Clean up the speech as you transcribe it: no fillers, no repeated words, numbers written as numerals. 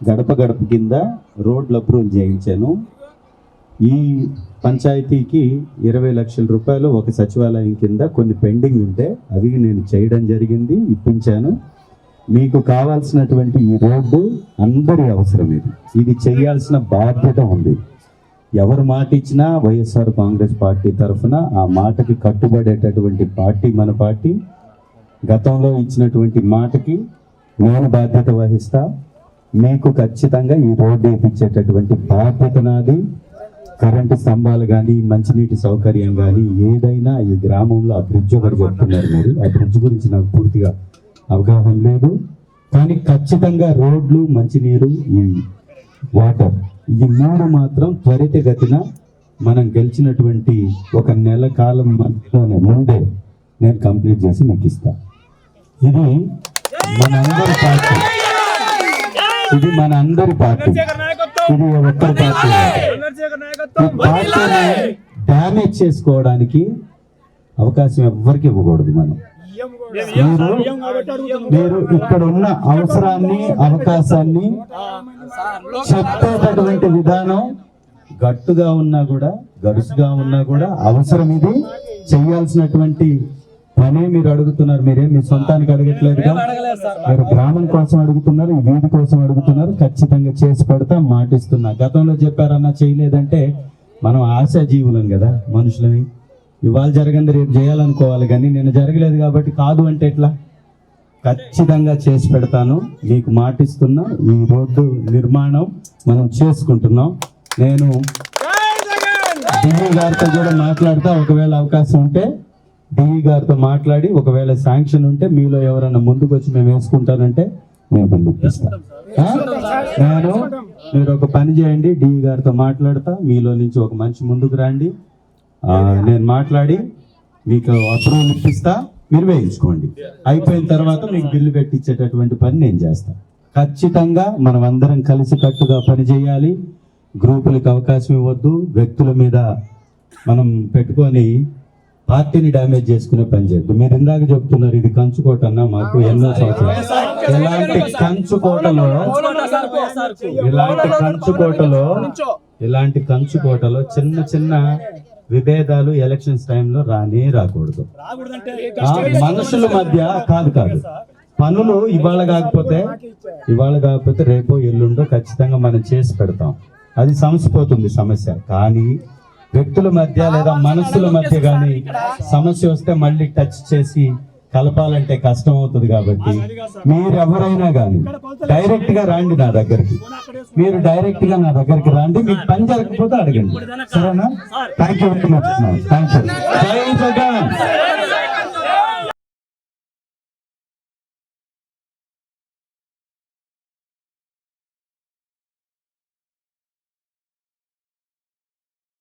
గడప గడప కింద రోడ్లు అప్రూవల్ చేయించాను. ఈ పంచాయతీకి 20 లక్షల రూపాయలు ఒక సచివాలయం కింద కొన్ని పెండింగ్ ఉంటే అవి నేను చేయడం జరిగింది, ఇప్పించాను. మీకు కావాల్సినటువంటి ఈ రోడ్డు అందరి అవసరం. ఇది చేయాల్సిన బాధ్యత ఉంది. ఎవరు మాట ఇచ్చినా వైఎస్ఆర్ కాంగ్రెస్ పార్టీ తరఫున ఆ మాటకి కట్టుబడేటటువంటి పార్టీ మన పార్టీ. గతంలో ఇచ్చినటువంటి మాటకి నేను బాధ్యత వహిస్తా. మీకు ఖచ్చితంగా ఈ రోడ్డు వేయించేటటువంటి బాధ్యత నాది. కరెంటు స్తంభాలు కానీ, మంచినీటి సౌకర్యం కానీ, ఏదైనా ఈ గ్రామంలో ఆ బ్రిడ్జ్ ఒకటి చెప్తున్నారు మీరు. ఆ బ్రిడ్జ్ గురించి నాకు పూర్తిగా అవగాహన లేదు, కానీ ఖచ్చితంగా రోడ్లు, మంచినీరు, ఈ వాటర్, ఈ 3 మాత్రం త్వరితగతిన మనం గెలిచినటువంటి ఒక నెల కాలం ముందే నేను కంప్లీట్ చేసి మీకు ఇస్తా. ఇది మనందరి పార్టీ, ఇది మన అందరి పార్టీ, ఇది ఒక్కరి పార్టీ. పార్టీని డ్యామేజ్ చేసుకోవడానికి అవకాశం ఎవ్వరికి ఇవ్వకూడదు. మీరు ఇక్కడ ఉన్న అవసరాన్ని, అవకాశాన్ని చెప్పేటటువంటి విధానం గట్టుగా ఉన్నా కూడా, గడుసుగా ఉన్నా కూడా అవసరం. ఇది చేయాల్సినటువంటి పని మీరు అడుగుతున్నారు. మీరేం మీ సొంతానికి అడగట్లేదుగా, మీరు గ్రామం కోసం అడుగుతున్నారు, ఈ వీధి కోసం అడుగుతున్నారు. ఖచ్చితంగా చేసి పెడతా, మాటిస్తున్నా. గతంలో చెప్పారన్నా చేయలేదంటే మనం ఆశాజీవులం కదా మనుషులని. ఇవాళ జరగంది రేపు చేయాలనుకోవాలి, కానీ నేను జరగలేదు కాబట్టి కాదు అంటే ఎట్లా? ఖచ్చితంగా చేసి పెడతాను, మీకు మాటిస్తున్నా. ఈ రోడ్డు నిర్మాణం మనం చేసుకుంటున్నాం. నేను డిఈ గారితో కూడా మాట్లాడతా. ఒకవేళ అవకాశం ఉంటే డిఈ గారితో మాట్లాడి, ఒకవేళ శాంక్షన్ ఉంటే మీలో ఎవరైనా ముందుకు వచ్చి మేము వేసుకుంటానంటే నేను బిల్లు ఇప్పిస్తాను. మీరు ఒక పని చేయండి, డిఈ గారితో మాట్లాడతా. మీలో నుంచి ఒక మనిషి ముందుకు రండి, నేను మాట్లాడి మీకు అప్రూవల్ ఇప్పిస్తా. మీరు వేయించుకోండి. అయిపోయిన తర్వాత మీకు బిల్లు పెట్టించేటటువంటి పని నేను చేస్తాను. ఖచ్చితంగా మనం అందరం కలిసి కట్టుగా పని చేయాలి. గ్రూపులకు అవకాశం ఇవ్వద్దు. వ్యక్తుల మీద మనం పెట్టుకొని పార్టీని డ్యామేజ్ చేసుకునే పని చేయద్దు. మీరు ఇందాక చెప్తున్నారు ఇది కంచుకోట అన్న, మాకు ఎన్నో సంవత్సరాలు ఇలాంటి కంచుకోటలో చిన్న చిన్న విభేదాలు ఎలక్షన్స్ టైంలో రాకూడదు. మనుషుల మధ్య కాదు పనులు ఇవాళ కాకపోతే రేపో ఎల్లుండో ఖచ్చితంగా మనం చేసి పెడతాం. అది సమసిపోతుంది సమస్య. కానీ వ్యక్తుల మధ్య లేదా మనసుల మధ్య కానీ సమస్య వస్తే మళ్ళీ టచ్ చేసి కలపాలంటే కష్టం అవుతుంది. కాబట్టి మీరు ఎవరైనా కానీ డైరెక్ట్ గా రండి నా దగ్గరికి. మీరు డైరెక్ట్ గా నా దగ్గరికి రండి. మీకు పని జరగకపోతే అడగండి, సరేనా? Thank you very much. Thank you. జై జగన్.